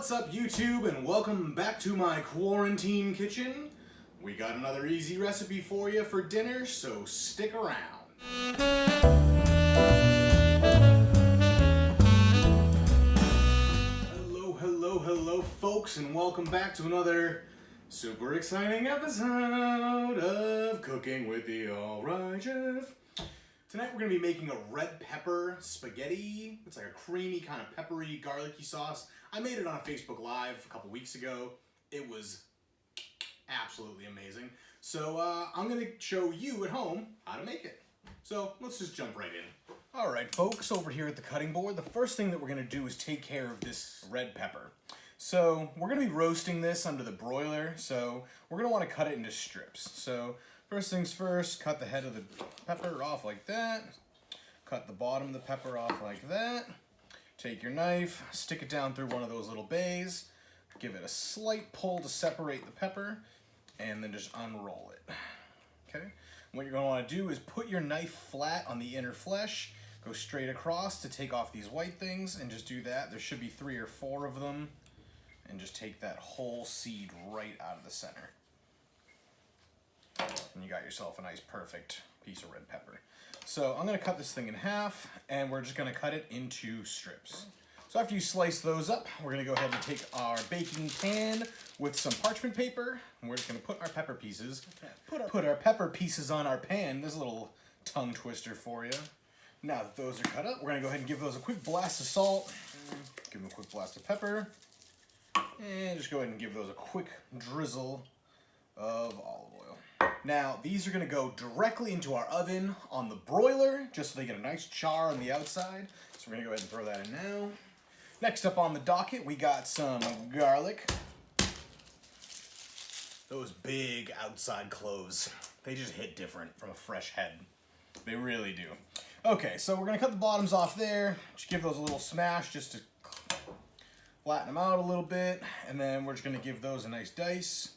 What's up, YouTube, and welcome back to my quarantine kitchen. We got another easy recipe for you for dinner, so stick around. Hello, folks, and welcome back to another super exciting episode of Cooking with the Alright Chef. Tonight we're going to be making a red pepper spaghetti. It's like a creamy, kind of peppery, garlicky sauce. I made it on a Facebook Live a couple weeks ago. It was absolutely amazing. So I'm going to show you at home how to make it. So let's just jump right in. Alright folks, over here at the cutting board, the first thing that we're going to do is take care of this red pepper. So we're going to be roasting this under the broiler, so we're going to want to cut it into strips. So first things first, cut the head of the pepper off like that. Cut the bottom of the pepper off like that. Take your knife, stick it down through one of those little bays. Give it a slight pull to separate the pepper, and then just unroll it. Okay? What you're going to want to do is put your knife flat on the inner flesh, go straight across to take off these white things, and just do that. There should be 3 or 4 of them, and just take that whole seed right out of the center. And you got yourself a nice perfect piece of red pepper. So I'm going to cut this thing in half, and we're just going to cut it into strips. So after you slice those up, we're going to go ahead and take our baking pan with some parchment paper, and we're just going to put our pepper pieces, put our pepper pieces on our pan. There's a little tongue twister for you. Now that those are cut up, we're going to go ahead and give those a quick blast of salt, give them a quick blast of pepper, and just go ahead and give those a quick drizzle of olive oil. Now, these are going to go directly into our oven on the broiler, just so they get a nice char on the outside. So we're going to go ahead and throw that in now. Next up on the docket, we got some garlic. Those big outside cloves, they just hit different from a fresh head. They really do. Okay, so we're going to cut the bottoms off there. Just give those a little smash just to flatten them out a little bit. And then we're just going to give those a nice dice.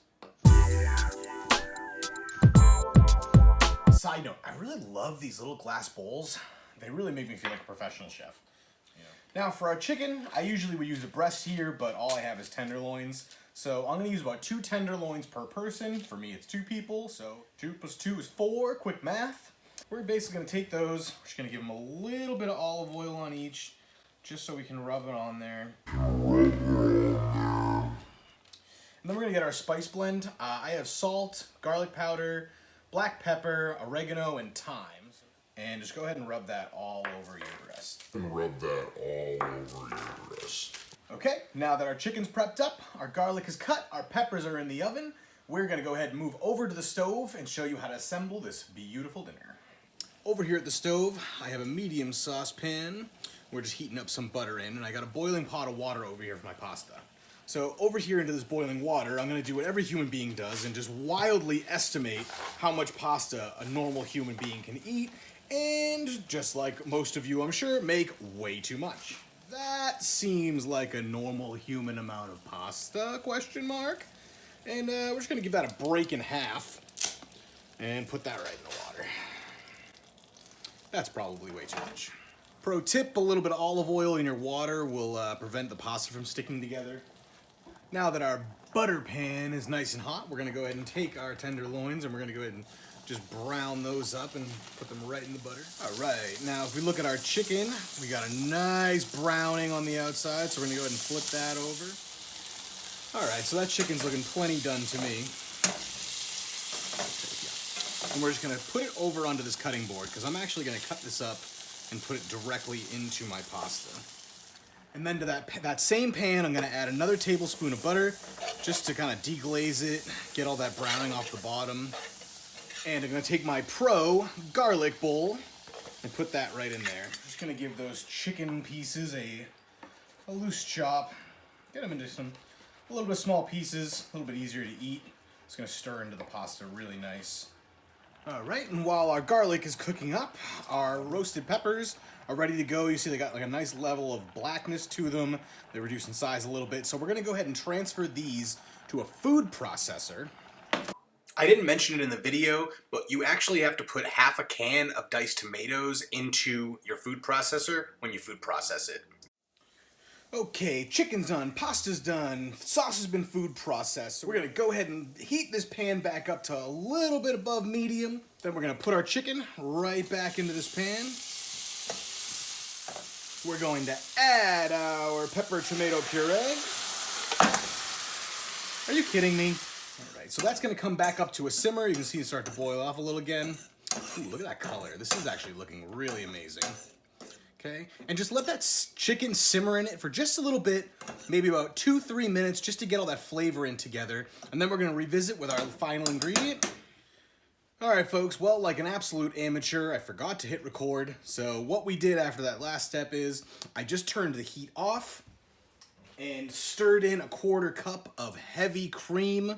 Side note, I really love these little glass bowls. They really make me feel like a professional chef. Now for our chicken, I usually would use a breast here, but all I have is tenderloins. So I'm going to use about 2 tenderloins per person. For me, it's 2 people, so 2 plus 2 is 4. Quick math. We're basically going to take those, we're just going to give them a little bit of olive oil on each, just so we can rub it on there. And then we're going to get our spice blend. I have salt, garlic powder, black pepper, oregano, and thyme. And just go ahead and rub that all over your breast. Okay, now that our chicken's prepped up, our garlic is cut, our peppers are in the oven, we're going to go ahead and move over to the stove and show you how to assemble this beautiful dinner. Over here at the stove, I have a medium saucepan. We're just heating up some butter in, and I got a boiling pot of water over here for my pasta. So over here into this boiling water, I'm going to do what every human being does and just wildly estimate how much pasta a normal human being can eat, and just like most of you, I'm sure, make way too much. That seems like a normal human amount of pasta, question mark. And we're just going to give that a break in half and put that right in the water. That's probably way too much. Pro tip, a little bit of olive oil in your water will prevent the pasta from sticking together. Now that our butter pan is nice and hot, we're going to go ahead and take our tenderloins and we're going to go ahead and just brown those up and put them right in the butter. All right, now if we look at our chicken, we got a nice browning on the outside, so we're going to go ahead and flip that over. All right, so that chicken's looking plenty done to me. And we're just going to put it over onto this cutting board because I'm actually going to cut this up and put it directly into my pasta. And then to that same pan, I'm going to add another tablespoon of butter just to kind of deglaze it, get all that browning off the bottom. And I'm going to take my Pro garlic bowl and put that right in there. I'm just going to give those chicken pieces a loose chop. Get them into a little bit small pieces, a little bit easier to eat. It's going to stir into the pasta really nice. All right, and while our garlic is cooking up, our roasted peppers are ready to go. You see they got like a nice level of blackness to them. They reduce in size a little bit. So we're going to go ahead and transfer these to a food processor. I didn't mention it in the video, but you actually have to put half a can of diced tomatoes into your food processor when you food process it. Okay, chicken's done, pasta's done, sauce has been food processed. So we're gonna go ahead and heat this pan back up to a little bit above medium. Then we're gonna put our chicken right back into this pan. We're going to add our pepper tomato puree. Are you kidding me? All right, so that's gonna come back up to a simmer. You can see it start to boil off a little again. Ooh, look at that color. This is actually looking really amazing. Okay, and just let that chicken simmer in it for just a little bit, maybe about 2-3 minutes, just to get all that flavor in together. And then we're gonna revisit with our final ingredient. All right, folks, well, like an absolute amateur, I forgot to hit record. So what we did after that last step is I just turned the heat off and stirred in a 1/4 cup of heavy cream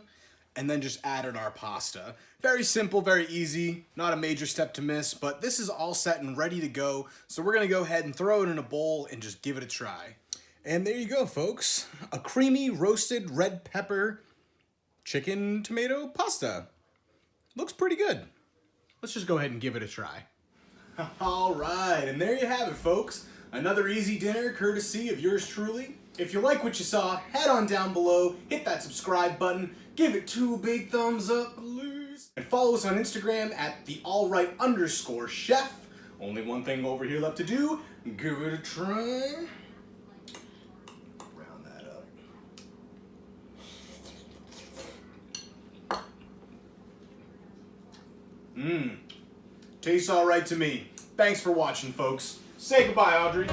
and then just added our pasta. Very simple, very easy, not a major step to miss, but this is all set and ready to go. So we're gonna go ahead and throw it in a bowl and just give it a try. And there you go, folks. A creamy roasted red pepper chicken tomato pasta. Looks pretty good. Let's just go ahead and give it a try. All right, and there you have it, folks. Another easy dinner courtesy of yours truly. If you like what you saw, head on down below, hit that subscribe button, give it 2 big thumbs up, please. And follow us on Instagram at theallright_chef. Only one thing over here left to do, give it a try. Round that up. Tastes all right to me. Thanks for watching, folks. Say goodbye, Audrey.